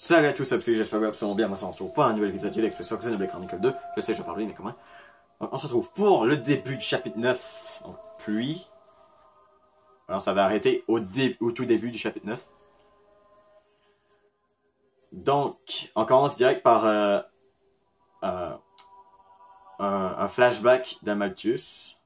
Salut à tous, c'est Psy, j'espère que vous allez bien, moi ça on se retrouve pour un nouvel épisode de l'Expression Xenoblade Chronicle 2. Je sais, je vais parler, mais comment? Donc, on se retrouve pour le début du chapitre 9. Donc, pluie. Alors, ça va arrêter au tout début du chapitre 9. Donc, on commence direct par euh, un flashback d'Amalthus.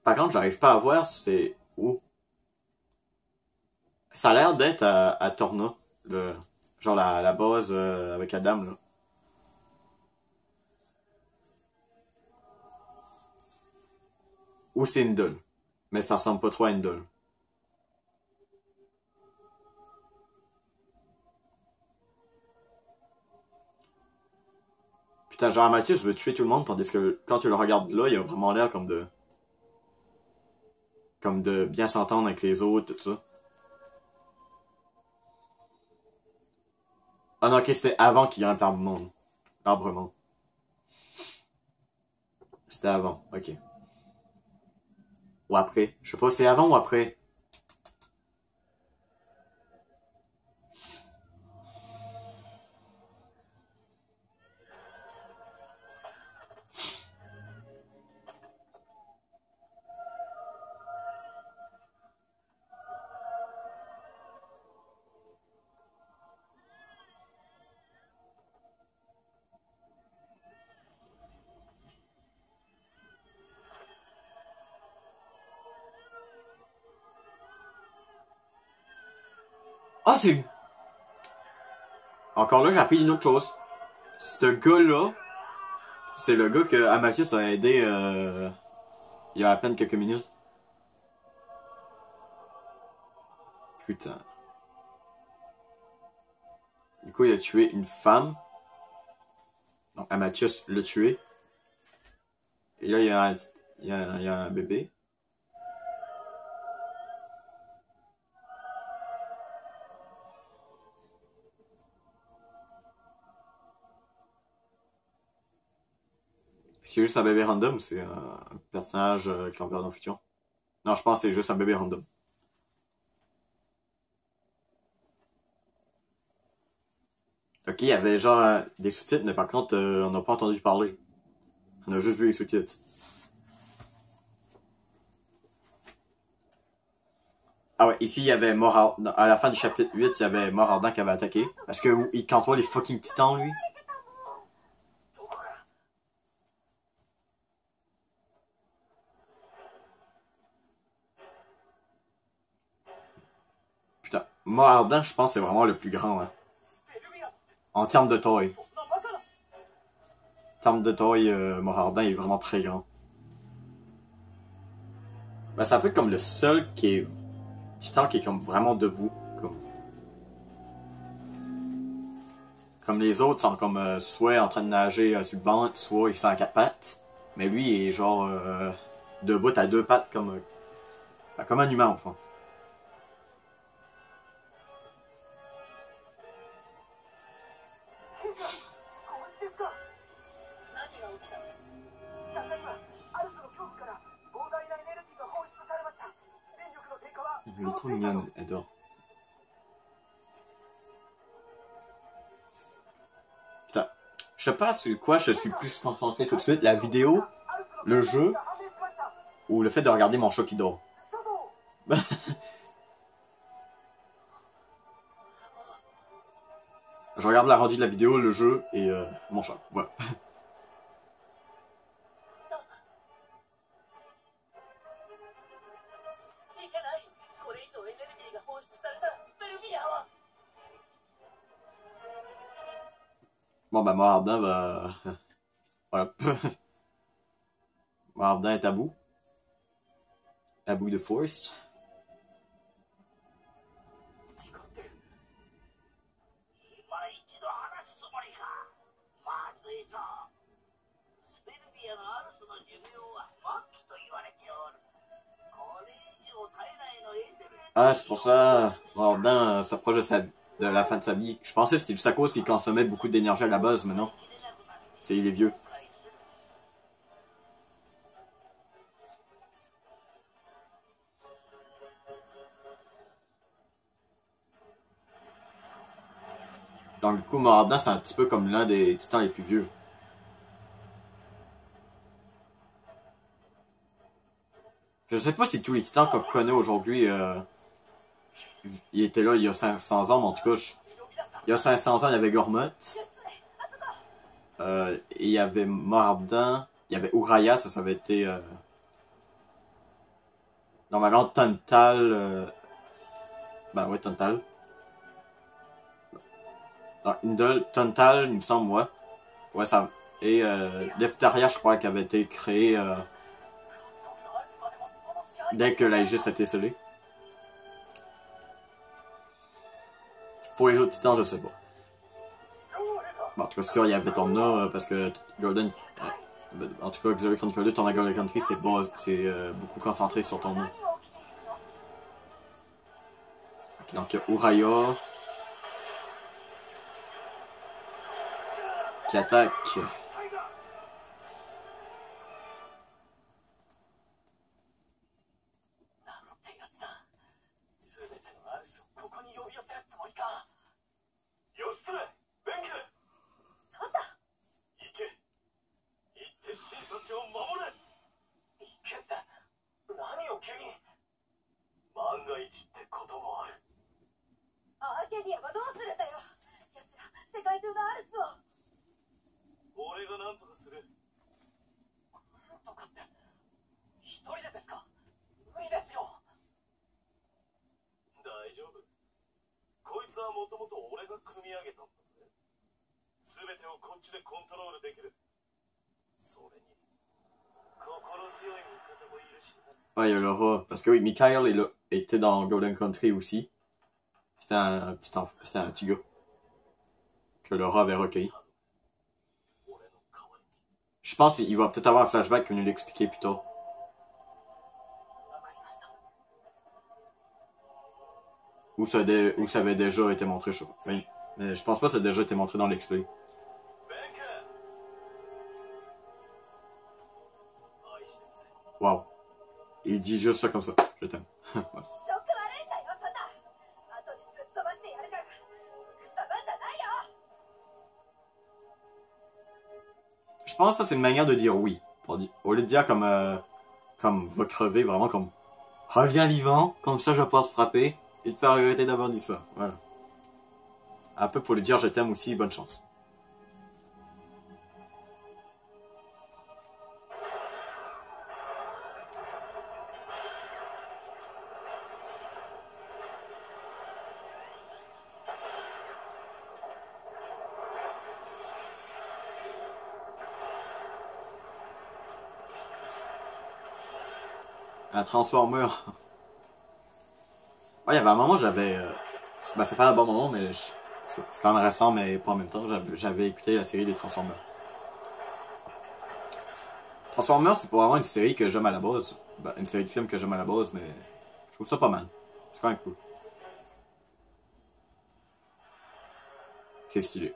Par contre, j'arrive pas à voir c'est où. Ça a l'air d'être à Torna, genre la base avec Adam, là. Ou c'est Indol. Mais ça ressemble pas trop à Indol. Putain, genre Amalthus veut tuer tout le monde, tandis que quand tu le regardes là, il a vraiment l'air comme de bien s'entendre avec les autres, tout ça. Ah non, ok, c'était avant qu'il grimpe l'arbre monde. L'arbre monde. C'était avant, ok. Ou après. Je sais pas, c'est avant ou après. Ah, c'est... Encore là, j'ai appris une autre chose. Ce gars-là, c'est le gars que Amalthus a aidé il y a à peine quelques minutes. Putain. Du coup, il a tué une femme. Donc, Amalthus l'a tué. Et là, il y a un bébé. C'est juste un bébé random ou c'est un personnage qui en perd dans le futur? Non, je pense que c'est juste un bébé random. Ok, il y avait genre des sous-titres, mais par contre, on n'a pas entendu parler. On a juste vu les sous-titres. Ah ouais, ici, il y avait Morardin. À la fin du chapitre 8, il y avait Morardin qui avait attaqué. Parce que il contrôle les fucking titans, lui. Putain, Morardin, je pense, c'est vraiment le plus grand, hein. En termes de taille. En termes de taille, Morardin est vraiment très grand. Ben, c'est un peu comme le seul qui est... Titan qui est comme vraiment debout. Comme les autres sont comme soit en train de nager sur le ventre, soit ils sont à quatre pattes. Mais lui, il est genre debout à deux pattes comme un humain, enfin. Elle est trop mignonne, elle dort. Putain, je sais pas sur quoi je suis plus concentré tout de suite, la vidéo, le jeu, ou le fait de regarder mon chat qui dort. Je regarde la rendue de la vidéo, le jeu et mon chat. Voilà. Bon ben Moardin va... Voilà. Moardin est à bout. À bout de force. Ah, c'est pour ça, Moardin s'approche de la fin de sa vie. Je pensais que c'était juste à cause qu'il consommait beaucoup d'énergie à la base, mais non. C'est il est vieux. Donc, du coup, Moradin, c'est un petit peu comme l'un des titans les plus vieux. Je sais pas si tous les titans qu'on connaît aujourd'hui, ils étaient là il y a 500 ans, mais en tout cas, il y a 500 ans, il y avait Gormoth. Et il y avait Moradin. Il y avait Uraya, ça avait été... normalement, Tontal... ben ouais, Tontal. Non, Indol, Tontal, il me semble, ouais. Ouais, ça... Et Leftaria, je crois, qui avait été créé dès que l'Aegis a été scellée. Pour les autres titans, je sais pas. Bon, en tout cas, sûr, il y avait Torna, parce que Golden... en tout cas, Xenoblade Chronicle 2, Torna Golden Country, c'est beaucoup concentré sur Torna. Okay, donc, il y a Uraya qui attaque. Ouais, il y a Laura. Parce que oui, Mikael était dans Golden Country aussi. C'était c'était un petit gars que Laura avait recueilli. Je pense qu'il va peut-être avoir un flashback comme nous l'expliquer plus tard. Ou ça avait déjà été montré, je sais pas. Mais je pense pas que ça a déjà été montré dans l'explay. Wow. Il dit juste ça comme ça. Je t'aime. Je pense que ça c'est une manière de dire oui. Au lieu de dire comme va crever, vraiment comme reviens vivant, comme ça je vais pouvoir te frapper et te faire regretter d'avoir dit ça. Voilà. Un peu pour lui dire je t'aime aussi, bonne chance. Un Transformer. Ouais, il y avait un moment, j'avais... ben, c'est pas un bon moment, mais c'est quand même récent, mais pas en même temps. J'avais écouté la série des Transformers. Transformers, c'est pas vraiment une série que j'aime à la base. Ben, une série de films que j'aime à la base, mais je trouve ça pas mal. C'est quand même cool. C'est stylé.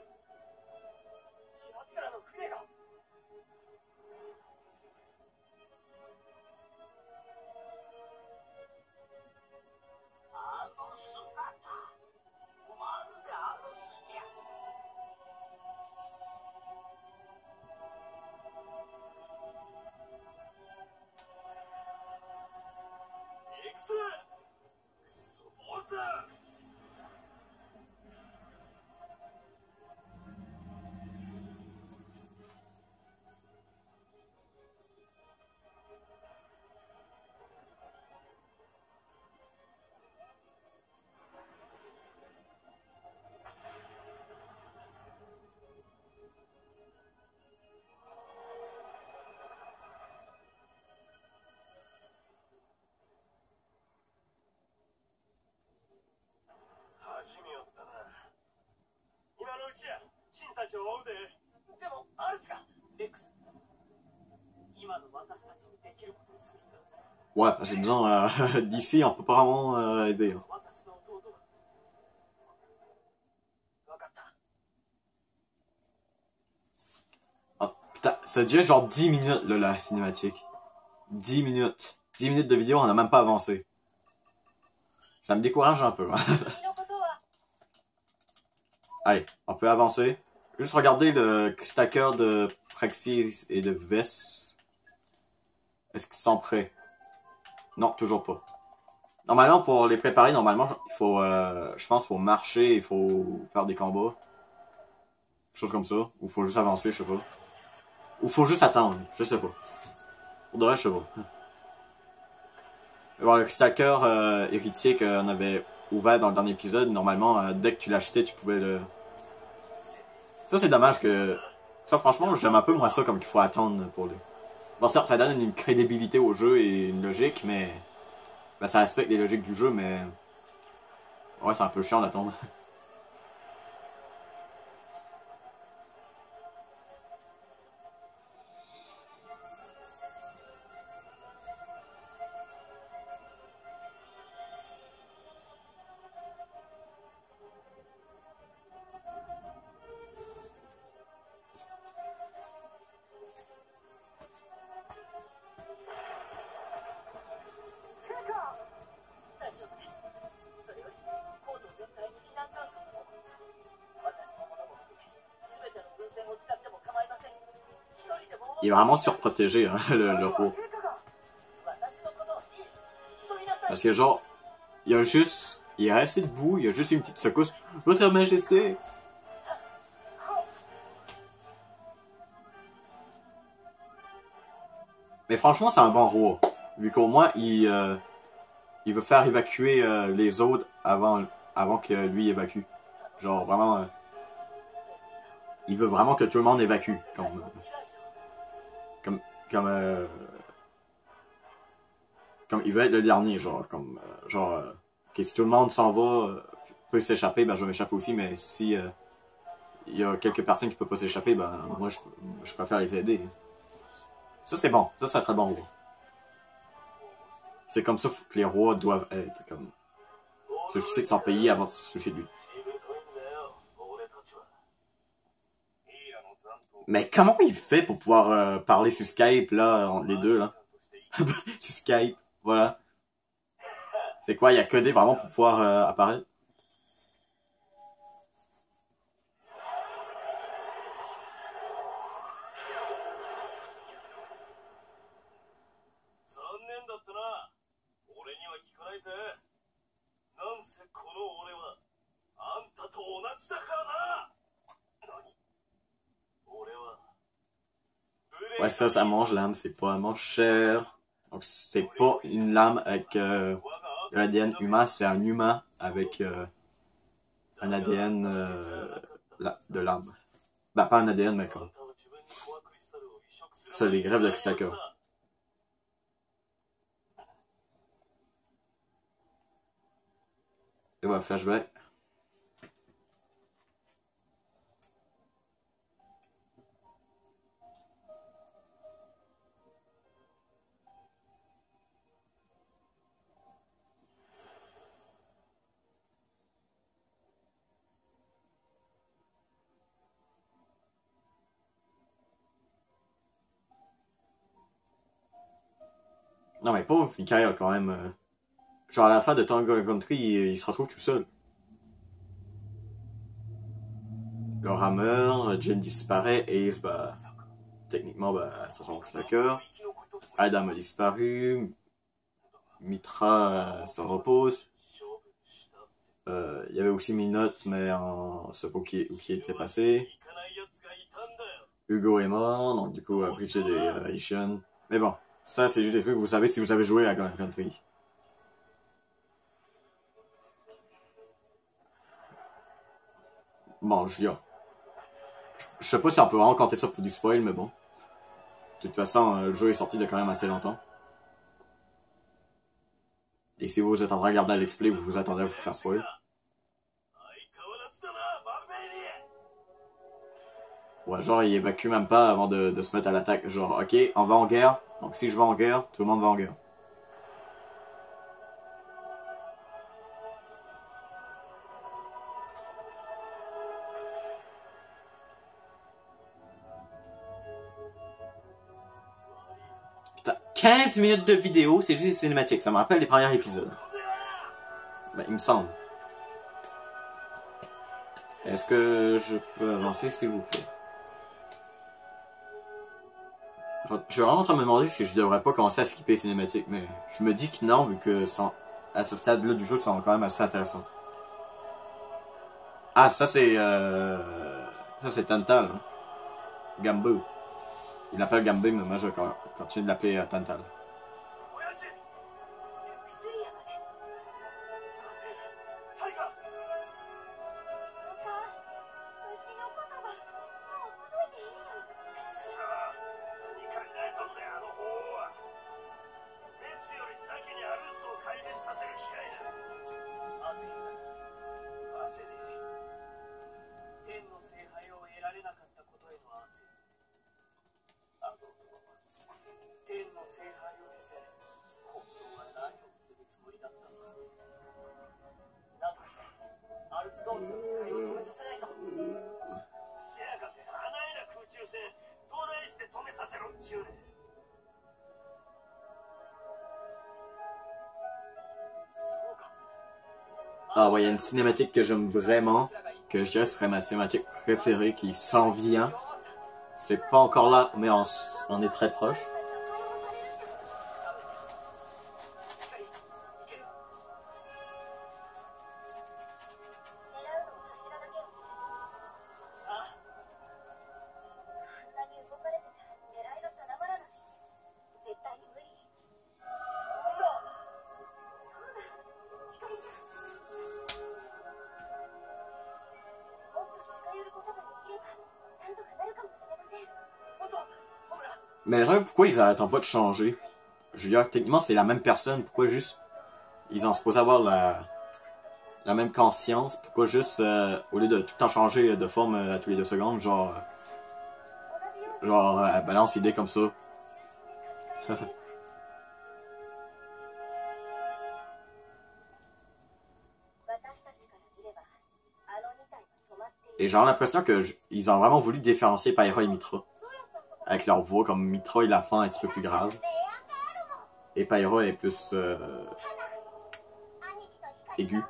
Ouais, parce que disons, d'ici, on peut pas vraiment aider. Hein. Ah, putain, ça a duré genre 10 minutes, là, la cinématique. 10 minutes. 10 minutes de vidéo, on a même pas avancé. Ça me décourage un peu. Hein. Allez, on peut avancer. Juste regarder le stacker de Praxis et de Vess. Est-ce qu'ils sont prêts? Non, toujours pas. Normalement, pour les préparer, normalement, il faut, je pense, faut marcher, il faut faire des combats. Quelque chose comme ça. Ou faut juste avancer, je sais pas. Ou faut juste attendre, je sais pas. Pour de vrai, je sais pas. Bon, le stacker héritier qu'on avait ouvert dans le dernier épisode, normalement, dès que tu l'achetais, tu pouvais le... Ça, c'est dommage que... Ça, franchement, j'aime un peu moins ça comme qu'il faut attendre pour le... Bon, certes, ça donne une crédibilité au jeu et une logique, mais... Ben, ça respecte les logiques du jeu, mais... Ouais, c'est un peu chiant d'attendre. Il est vraiment surprotégé, hein, le roi. Parce que genre, il a juste... Il est resté debout, il a juste une petite secousse. Votre Majesté! Mais franchement, c'est un bon roi. Vu qu'au moins, il veut faire évacuer les autres avant que lui évacue. Genre, vraiment... il veut vraiment que tout le monde évacue. Comme, comme, euh, comme il veut être le dernier, genre, ok, si tout le monde s'en va, peut s'échapper, ben je vais m'échapper aussi, mais si il y a quelques personnes qui peuvent pas s'échapper, ben moi je préfère les aider. Ça c'est bon, ça c'est un très bon roi. C'est comme ça que les rois doivent être, comme... Je sais qu'ils sont payés avant de se soucier de lui. Mais comment il fait pour pouvoir parler sur Skype, là, entre les deux, là? Sur Skype, voilà. C'est quoi, il a codé vraiment pour pouvoir apparaître? Ouais, ça mange l'âme, c'est pas vraiment cher. Donc c'est pas une lame avec de l'ADN humain, c'est un humain avec un ADN de l'âme. Bah pas un ADN, mais quoi. Ça, les grèves de Kisaka. Et voilà, flashback. Non mais pauvre, Mikael quand même. Genre à la fin de Tango Country, il se retrouve tout seul. Le rameur, Jen disparaît, Ace, bah, techniquement, bah, c'est son Kisaka. Adam a disparu. Mitra se repose. Il y avait aussi Minote, mais on sait pas où qui était passé. Hugo est mort, donc du coup, Bridget et Ishan. Mais bon, ça c'est juste des trucs que vous savez si vous avez joué à Gun Country. Bon, je sais pas si on peut vraiment compter ça pour du spoil, mais bon. De toute façon, le jeu est sorti de quand même assez longtemps. Et si vous êtes en train de regarder à l'explay, vous vous attendez à vous faire spoil. Ouais, genre, il évacue même pas avant de se mettre à l'attaque. Genre, ok, on va en guerre. Donc si je vais en guerre, tout le monde va en guerre. Putain, 15 minutes de vidéo, c'est juste des cinématiques. Ça me rappelle les premiers épisodes. Ben, il me semble. Et Est-ce que je peux avancer, s'il vous plaît? Je suis vraiment en train de me demander si je devrais pas commencer à skipper les cinématiques, mais je me dis que non, vu que à ce stade-là du jeu, ça sont quand même assez intéressant. Ah, ça c'est Tantal. Hein. Gambu. Il l'appelle Gambu, mais moi je vais continuer de l'appeler Tantal. Ah ouais, il y a une cinématique que j'aime vraiment, que je dirais serait ma cinématique préférée qui s'en vient. C'est pas encore là, mais on est très proche. Mais pourquoi ils arrêtent pas de changer? Je veux dire, techniquement c'est la même personne, pourquoi juste... Ils ont supposé avoir la même conscience, pourquoi juste, au lieu de tout le temps changer de forme à tous les 2 secondes, genre balance idée comme ça. Et j'ai l'impression que ils ont vraiment voulu différencier Pyra et Mitra. Avec leur voix, comme Mitra et la fin est un petit peu plus grave. Et Pyra est plus aiguë.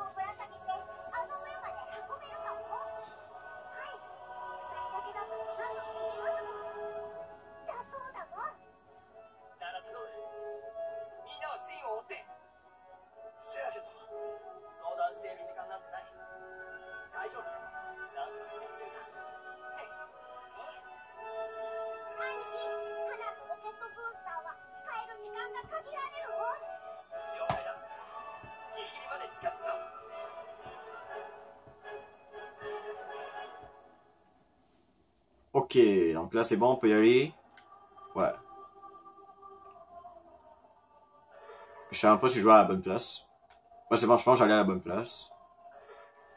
Ok, donc là c'est bon, on peut y aller. Ouais. Je sais même pas si je vais à la bonne place. Ouais, c'est bon, je pense que j'allais à la bonne place.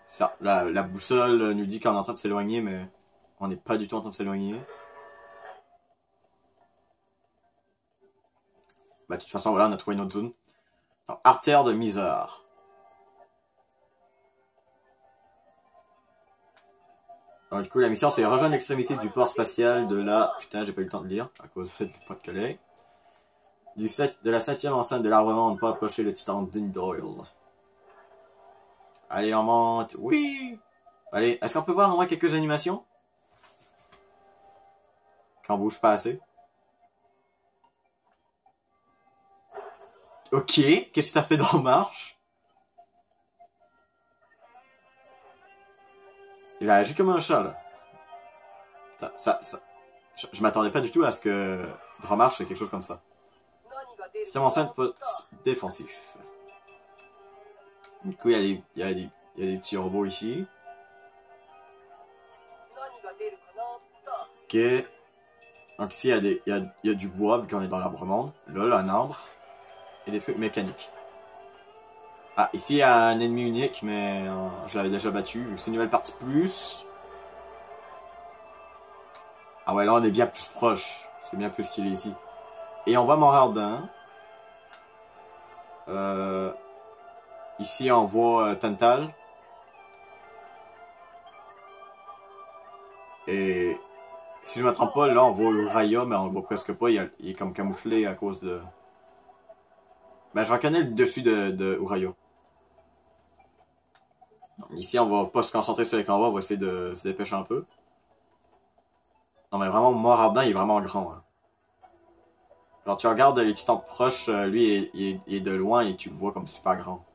Ça, la boussole nous dit qu'on est en train de s'éloigner, mais on n'est pas du tout en train de s'éloigner. Bah, de toute façon, voilà, on a trouvé une autre zone. Donc, artère de misère. Donc, du coup, la mission, c'est rejoindre l'extrémité du port spatial de la... Putain, j'ai pas eu le temps de lire, à cause du point de collègue. De la 7e enceinte de l'armement, on ne peut approcher le titan Din Doyle. Allez, on monte. Oui! Allez, est-ce qu'on peut voir au moins quelques animations? Qu'on bouge pas assez. Ok, qu'est-ce que t'as fait dans Marche? Il a agi comme un chat, là. Je m'attendais pas du tout à ce que Dromarche fait quelque chose comme ça. C'est mon centre défensif. Du coup, il y a des petits robots ici. Ok. Donc ici, il y a du bois, vu qu'on est dans l'arbre monde. Là, un arbre. Et des trucs mécaniques. Ah, ici, il y a un ennemi unique, mais je l'avais déjà battu. Vu que c'est une nouvelle partie plus. Ah ouais, là, on est bien plus proche. C'est bien plus stylé ici. Et on va Morardin. Ici, on voit Tantal. Et si je me trompe pas, là, on voit Uraya, mais on le voit presque pas. Il est comme camouflé à cause de... Ben, je reconnais le dessus de Uraya. Ici, on va pas se concentrer sur les combats, on va essayer de se dépêcher un peu. Non mais vraiment, Moradin, il est vraiment grand. Hein. Alors tu regardes les titans proches, lui, il est de loin et tu le vois comme super grand.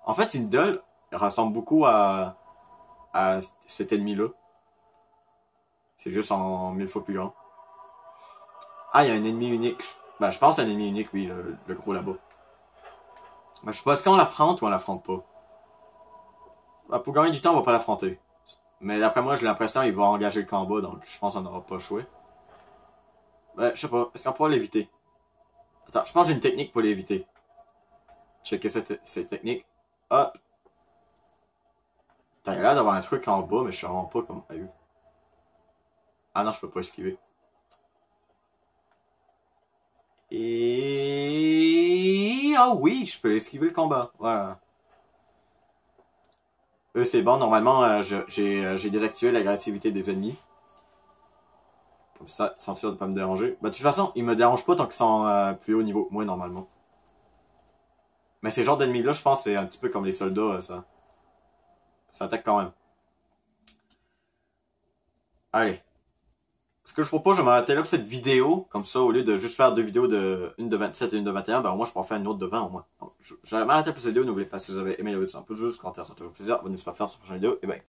En fait, Indol ressemble beaucoup à cet ennemi-là. C'est juste en 1000 fois plus grand. Ah, il y a un ennemi unique. Ben, je pense à un ennemi unique, oui, le gros là-bas. Ben, je sais pas, est-ce qu'on l'affronte ou on l'affronte pas? Ben, pour gagner du temps, on va pas l'affronter. Mais d'après moi, j'ai l'impression qu'il va engager le combat, donc je pense qu'on n'aura pas joué. Ben, je sais pas, est-ce qu'on pourra l'éviter? Attends, je pense que j'ai une technique pour l'éviter. Checker cette technique. Hop. T'as l'air d'avoir un truc en bas, mais je sais vraiment pas comme. Ah non, je peux pas esquiver. Et... Ah oui, je peux esquiver le combat. Voilà. C'est bon. Normalement, j'ai désactivé l'agressivité des ennemis. Comme ça, ils sont sûrs de pas me déranger. Bah, de toute façon, ils me dérangent pas tant qu'ils sont plus haut niveau. Moi, normalement. Mais ces genres d'ennemis-là, je pense, c'est un petit peu comme les soldats, ça attaque quand même. Allez. Ce que je propose, je vais m'arrêter là pour cette vidéo. Comme ça, au lieu de juste faire deux vidéos une de 27 et une de 21, ben au moins je pourrais faire une autre de 20 au moins. Donc, je vais m'arrêter pour cette vidéo. N'oubliez pas si vous avez aimé la vidéo, c'est un pouce bleu, commentaire, ça fait plaisir. Abonnez-vous pas à faire sur la prochaine vidéo. Et ben.